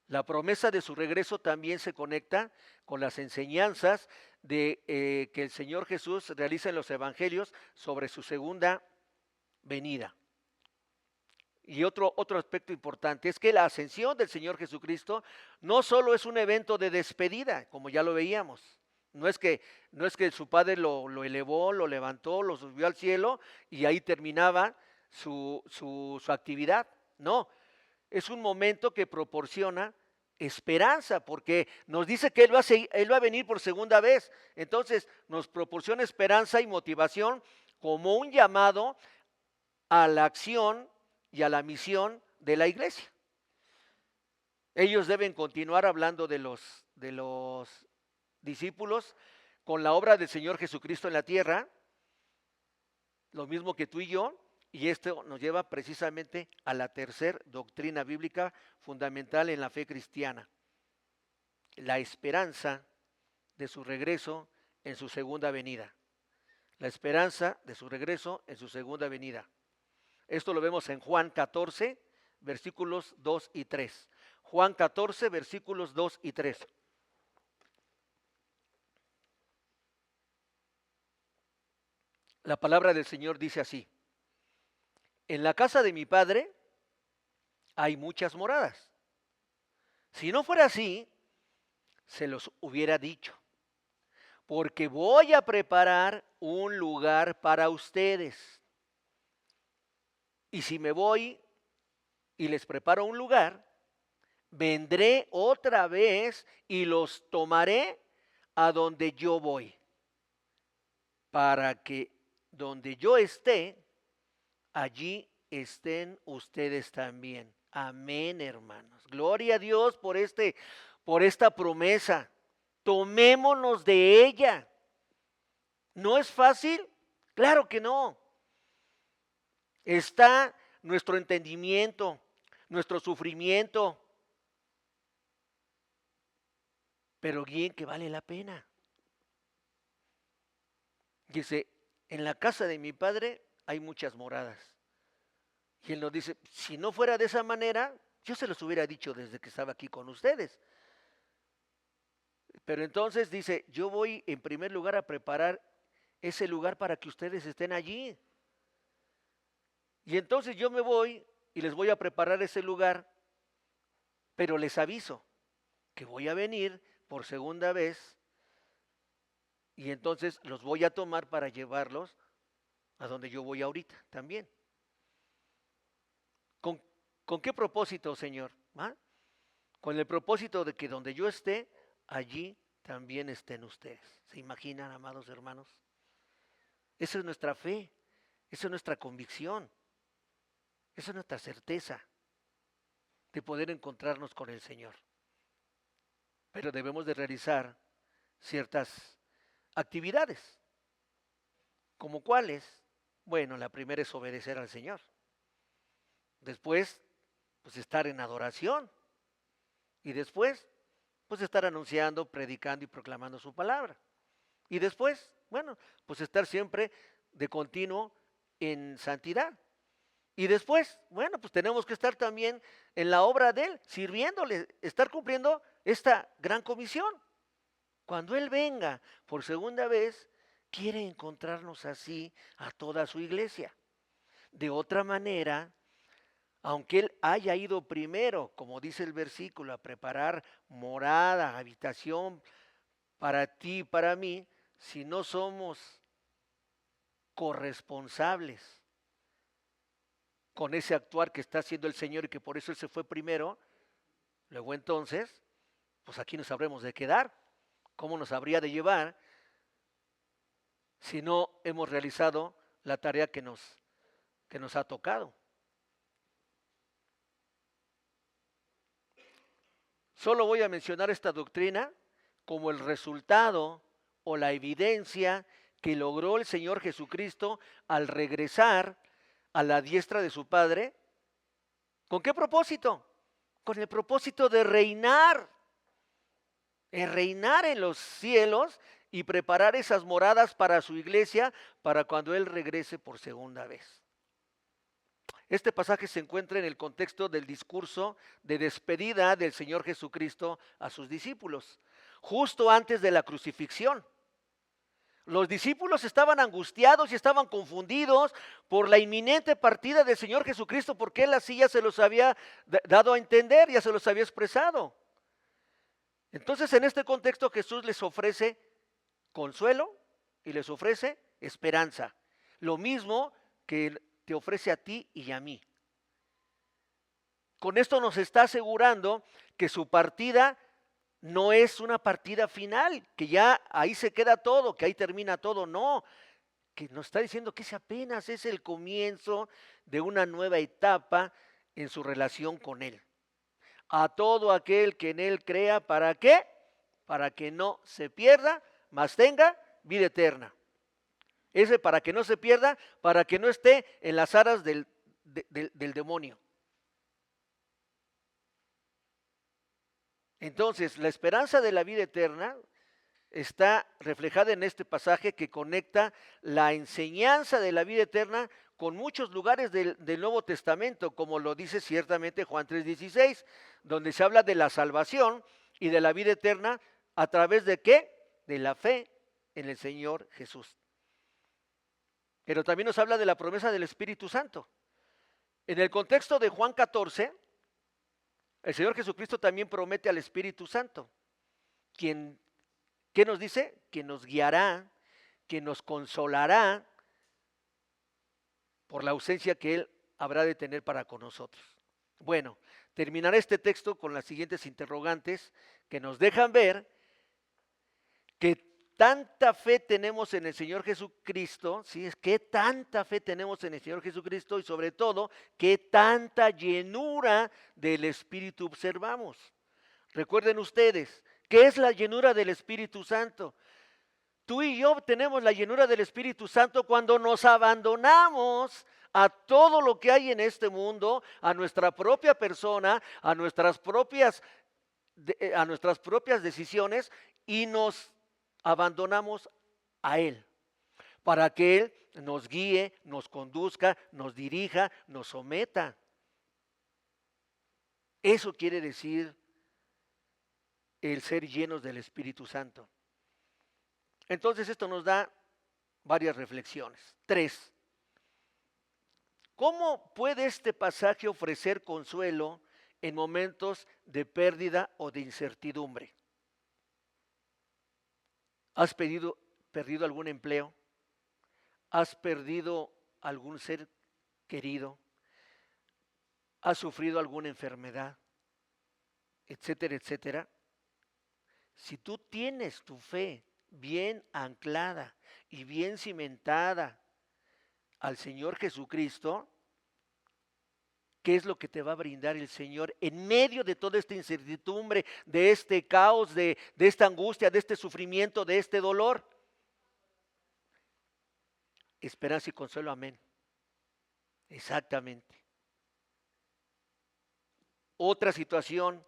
La promesa de su regreso también se conecta con las enseñanzas que el Señor Jesús realiza en los evangelios sobre su segunda venida. Y otro aspecto importante es que la ascensión del Señor Jesucristo no solo es un evento de despedida, como ya lo veíamos. No es que su Padre lo elevó, lo levantó, lo subió al cielo y ahí terminaba su actividad. No, es un momento que proporciona esperanza, porque nos dice que Él va a venir por segunda vez. Entonces nos proporciona esperanza y motivación como un llamado a la acción y a la misión de la iglesia. Ellos deben continuar hablando de los discípulos con la obra del Señor Jesucristo en la tierra, lo mismo que tú y yo. Y esto nos lleva precisamente a la tercera doctrina bíblica fundamental en la fe cristiana: la esperanza de su regreso en su segunda venida. La esperanza de su regreso en su segunda venida. Esto lo vemos en Juan 14, versículos 2 y 3. Juan 14, versículos 2 y 3. La palabra del Señor dice así: en la casa de mi Padre hay muchas moradas. Si no fuera así, se los hubiera dicho, porque voy a preparar un lugar para ustedes. Y si me voy y les preparo un lugar, vendré otra vez y los tomaré a donde yo voy, para que donde yo esté, allí estén ustedes también. Amén, hermanos. Gloria a Dios por esta promesa. Tomémonos de ella. ¿No es fácil? Claro que no. Está nuestro entendimiento, nuestro sufrimiento, pero bien que vale la pena. Dice, en la casa de mi padre hay muchas moradas. Y él nos dice, si no fuera de esa manera, yo se los hubiera dicho desde que estaba aquí con ustedes. Pero entonces dice, yo voy en primer lugar a preparar ese lugar para que ustedes estén allí. Y entonces yo me voy y les voy a preparar ese lugar, pero les aviso que voy a venir por segunda vez y entonces los voy a tomar para llevarlos a donde yo voy ahorita también. ¿Con, con qué propósito, Señor? ¿Ah? Con el propósito de que donde yo esté, allí también estén ustedes. ¿Se imaginan, amados hermanos? Esa es nuestra fe, esa es nuestra convicción, esa es nuestra certeza de poder encontrarnos con el Señor. Pero debemos de realizar ciertas actividades. ¿Como cuáles? Bueno, la primera es obedecer al Señor. Después, pues estar en adoración. Y después, pues estar anunciando, predicando y proclamando su palabra. Y después, bueno, pues estar siempre de continuo en santidad. Y después, bueno, pues tenemos que estar también en la obra de Él, sirviéndole, estar cumpliendo esta gran comisión. Cuando Él venga por segunda vez, quiere encontrarnos así a toda su iglesia. De otra manera, aunque Él haya ido primero, como dice el versículo, a preparar morada, habitación para ti y para mí, si no somos corresponsables con ese actuar que está haciendo el Señor y que por eso Él se fue primero, luego entonces, pues aquí nos habremos de quedar. ¿Cómo nos habría de llevar si no hemos realizado la tarea que nos ha tocado? Solo voy a mencionar esta doctrina como el resultado o la evidencia que logró el Señor Jesucristo al regresar a la diestra de su Padre. ¿Con qué propósito? Con el propósito de reinar en los cielos y preparar esas moradas para su iglesia para cuando Él regrese por segunda vez. Este pasaje se encuentra en el contexto del discurso de despedida del Señor Jesucristo a sus discípulos, justo antes de la crucifixión. Los discípulos estaban angustiados y estaban confundidos por la inminente partida del Señor Jesucristo, porque Él así ya se los había dado a entender, ya se los había expresado. Entonces, en este contexto, Jesús les ofrece consuelo y les ofrece esperanza. Lo mismo que te ofrece a ti y a mí. Con esto nos está asegurando que su partida no es una partida final, que ya ahí se queda todo, que ahí termina todo. No, que nos está diciendo que ese apenas es el comienzo de una nueva etapa en su relación con Él. A todo aquel que en Él crea, ¿para qué? Para que no se pierda, mas tenga vida eterna. Ese para que no se pierda, para que no esté en las aras del demonio. Entonces, la esperanza de la vida eterna está reflejada en este pasaje que conecta la enseñanza de la vida eterna con muchos lugares del Nuevo Testamento, como lo dice ciertamente Juan 3:16, donde se habla de la salvación y de la vida eterna a través de ¿qué? De la fe en el Señor Jesús. Pero también nos habla de la promesa del Espíritu Santo. En el contexto de Juan 14, el Señor Jesucristo también promete al Espíritu Santo, quien, ¿qué nos dice? Que nos guiará, que nos consolará por la ausencia que Él habrá de tener para con nosotros. Bueno, terminaré este texto con las siguientes interrogantes que nos dejan ver que tanta fe tenemos en el Señor Jesucristo, ¿sí? Es que tanta fe tenemos en el Señor Jesucristo y sobre todo, que tanta llenura del Espíritu observamos. Recuerden ustedes, ¿qué es la llenura del Espíritu Santo? Tú y yo tenemos la llenura del Espíritu Santo cuando nos abandonamos a todo lo que hay en este mundo, a nuestra propia persona, a nuestras propias decisiones y nos abandonamos a Él para que Él nos guíe, nos conduzca, nos dirija, nos someta. Eso quiere decir el ser llenos del Espíritu Santo. Entonces esto nos da varias reflexiones. 3. ¿Cómo puede este pasaje ofrecer consuelo en momentos de pérdida o de incertidumbre? ¿Has perdido algún empleo? ¿Has perdido algún ser querido? ¿Has sufrido alguna enfermedad? Etcétera, etcétera. Si tú tienes tu fe bien anclada y bien cimentada al Señor Jesucristo, ¿qué es lo que te va a brindar el Señor en medio de toda esta incertidumbre, de este caos, de esta angustia, de este sufrimiento, de este dolor? Esperanza y consuelo, amén. Exactamente. Otra situación,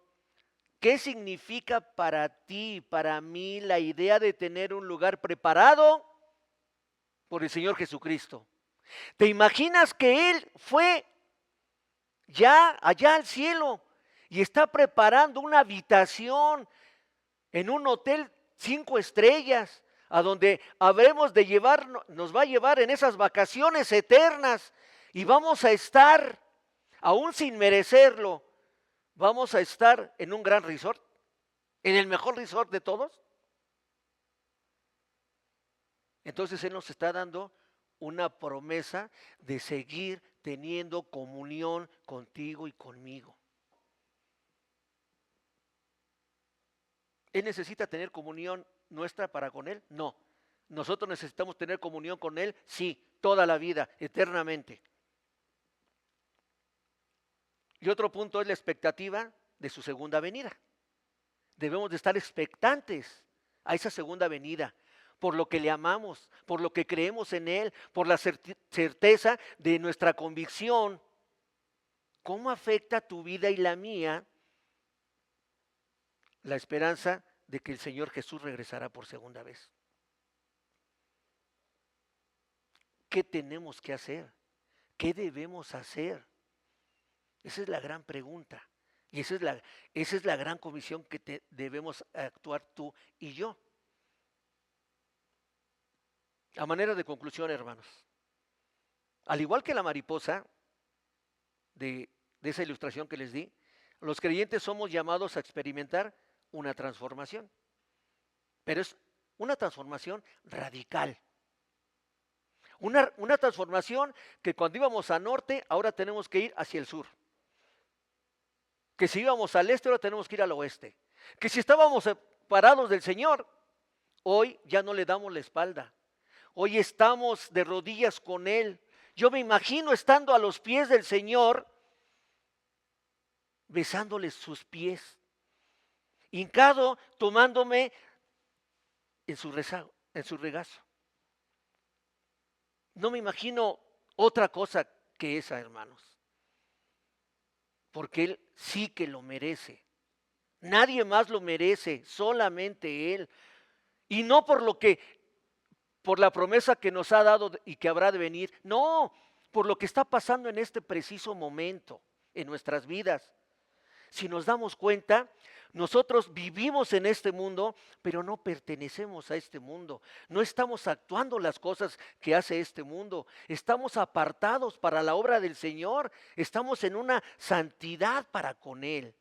¿qué significa para ti, para mí, la idea de tener un lugar preparado por el Señor Jesucristo? ¿Te imaginas que Él fue ya allá al cielo y está preparando una habitación en un hotel 5 estrellas, a donde habremos de nos va a llevar en esas vacaciones eternas y vamos a estar, aún sin merecerlo, vamos a estar en un gran resort, en el mejor resort de todos? Entonces Él nos está dando una promesa de seguir teniendo comunión contigo y conmigo. ¿Él necesita tener comunión nuestra para con Él? No. ¿Nosotros necesitamos tener comunión con Él? Sí, toda la vida, eternamente. Y otro punto es la expectativa de su segunda venida. Debemos de estar expectantes a esa segunda venida, por lo que le amamos, por lo que creemos en Él, por la certeza de nuestra convicción. ¿Cómo afecta tu vida y la mía la esperanza de que el Señor Jesús regresará por segunda vez? ¿Qué tenemos que hacer? ¿Qué debemos hacer? Esa es la gran pregunta. Y esa es la gran comisión que debemos actuar tú y yo. A manera de conclusión, hermanos, al igual que la mariposa de esa ilustración que les di, los creyentes somos llamados a experimentar una transformación. Pero es una transformación radical. Una transformación que cuando íbamos al norte, ahora tenemos que ir hacia el sur. Que si íbamos al este, ahora tenemos que ir al oeste. Que si estábamos separados del Señor, hoy ya no le damos la espalda. Hoy estamos de rodillas con Él. Yo me imagino estando a los pies del Señor, besándoles sus pies, hincado, tomándome en su regazo. No me imagino otra cosa que esa, hermanos. Porque Él sí que lo merece. Nadie más lo merece, solamente Él. Y no por la promesa que nos ha dado y que habrá de venir. No, por lo que está pasando en este preciso momento en nuestras vidas. Si nos damos cuenta, nosotros vivimos en este mundo, pero no pertenecemos a este mundo. No estamos actuando las cosas que hace este mundo. Estamos apartados para la obra del Señor. Estamos en una santidad para con Él.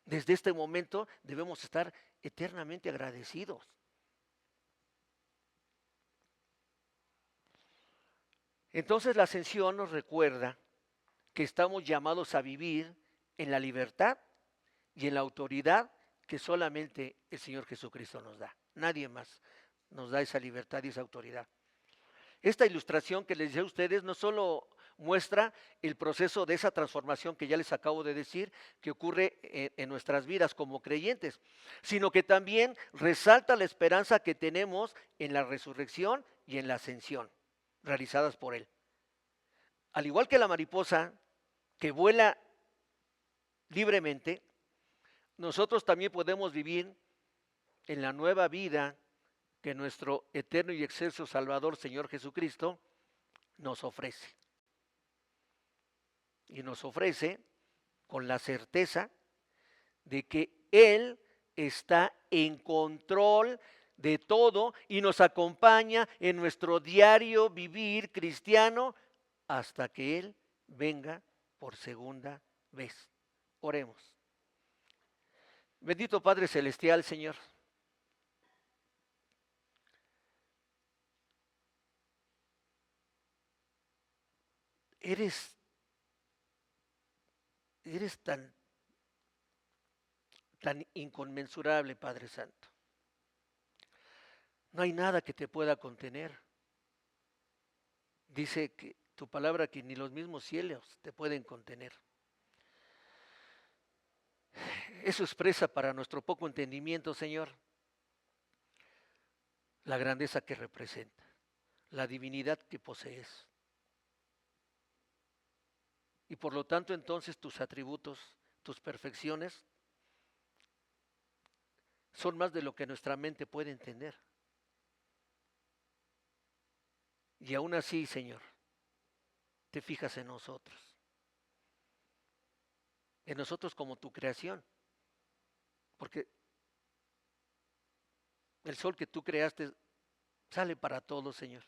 Desde este momento debemos estar eternamente agradecidos. Entonces la ascensión nos recuerda que estamos llamados a vivir en la libertad y en la autoridad que solamente el Señor Jesucristo nos da. Nadie más nos da esa libertad y esa autoridad. Esta ilustración que les di a ustedes no solo muestra el proceso de esa transformación que ya les acabo de decir, que ocurre en nuestras vidas como creyentes, sino que también resalta la esperanza que tenemos en la resurrección y en la ascensión realizadas por Él. Al igual que la mariposa que vuela libremente, nosotros también podemos vivir en la nueva vida que nuestro eterno y excelso Salvador, Señor Jesucristo, nos ofrece. Y nos ofrece con la certeza de que Él está en control de todo y nos acompaña en nuestro diario vivir cristiano hasta que Él venga por segunda vez. Oremos. Bendito Padre Celestial, Señor. Eres tan inconmensurable, Padre Santo. No hay nada que te pueda contener. Dice que tu palabra que ni los mismos cielos te pueden contener. Eso expresa para nuestro poco entendimiento, Señor, la grandeza que representa, la divinidad que posees. Y por lo tanto, entonces tus atributos, tus perfecciones, son más de lo que nuestra mente puede entender. Y aún así, Señor, te fijas en nosotros como tu creación, porque el sol que tú creaste sale para todos, Señor.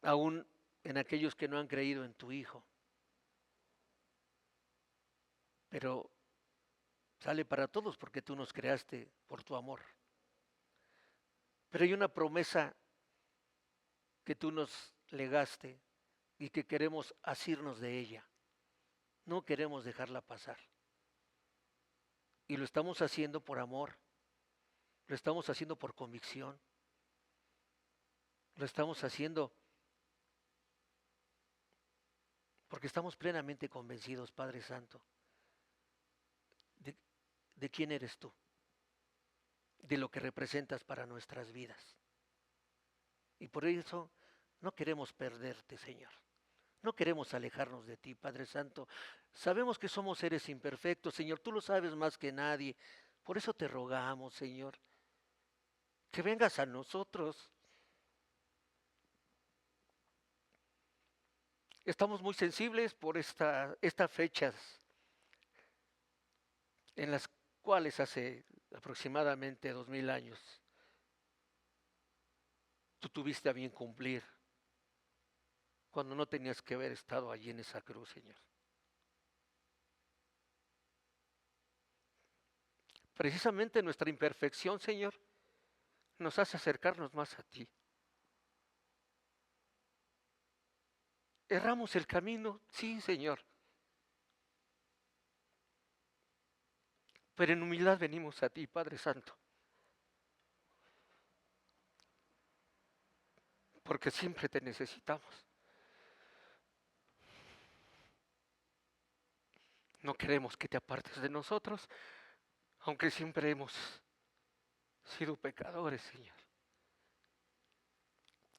Aún en aquellos que no han creído en tu Hijo. Pero sale para todos porque tú nos creaste por tu amor. Pero hay una promesa que tú nos legaste y que queremos asirnos de ella. No queremos dejarla pasar. Y lo estamos haciendo por amor. Lo estamos haciendo por convicción. Lo estamos haciendo porque estamos plenamente convencidos, Padre Santo, de quién eres tú, de lo que representas para nuestras vidas. Y por eso no queremos perderte, Señor. No queremos alejarnos de ti, Padre Santo. Sabemos que somos seres imperfectos, Señor. Tú lo sabes más que nadie. Por eso te rogamos, Señor, que vengas a nosotros. Estamos muy sensibles por estas fechas en las cuales hace aproximadamente 2000 años tú tuviste a bien cumplir cuando no tenías que haber estado allí en esa cruz, Señor. Precisamente nuestra imperfección, Señor, nos hace acercarnos más a ti. Erramos el camino, sí, Señor. Pero en humildad venimos a ti, Padre Santo. Porque siempre te necesitamos. No queremos que te apartes de nosotros, aunque siempre hemos sido pecadores, Señor.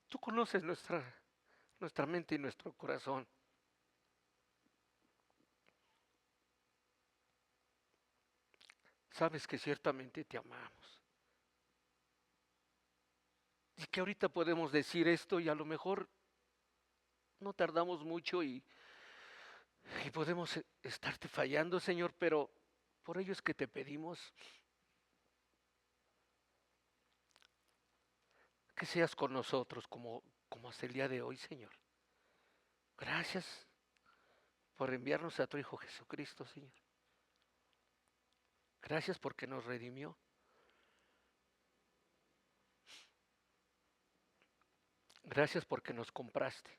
Tú conoces nuestra mente y nuestro corazón. Sabes que ciertamente te amamos. Y que ahorita podemos decir esto y a lo mejor no tardamos mucho y podemos estarte fallando, Señor, pero por ello es que te pedimos que seas con nosotros como hasta el día de hoy, Señor. Gracias por enviarnos a tu Hijo Jesucristo, Señor. Gracias porque nos redimió. Gracias porque nos compraste.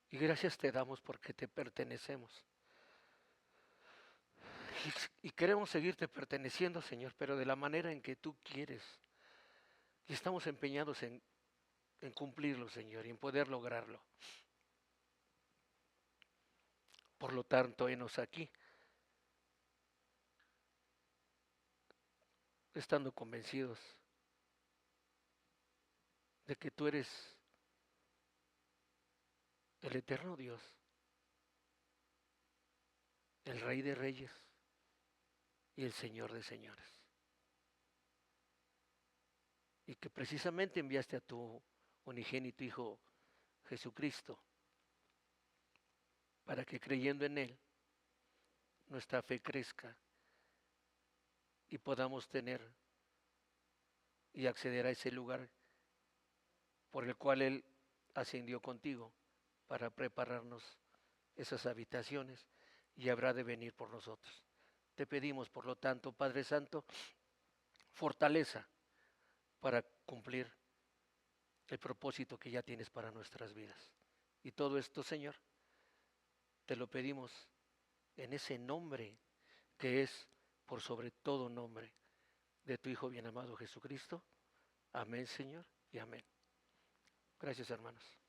Y gracias te damos porque te pertenecemos. Y queremos seguirte perteneciendo, Señor, pero de la manera en que tú quieres. Y estamos empeñados en cumplirlo, Señor, y en poder lograrlo. Por lo tanto, henos aquí, estando convencidos de que tú eres el eterno Dios, el Rey de Reyes y el Señor de Señores. Y que precisamente enviaste a tu unigénito Hijo Jesucristo para que creyendo en Él nuestra fe crezca y podamos tener y acceder a ese lugar por el cual Él ascendió contigo para prepararnos esas habitaciones y habrá de venir por nosotros. Te pedimos, por lo tanto, Padre Santo, fortaleza para cumplir el propósito que ya tienes para nuestras vidas. Y todo esto, Señor, te lo pedimos en ese nombre que es por sobre todo nombre de tu Hijo bien amado Jesucristo. Amén, Señor, y amén. Gracias, hermanos.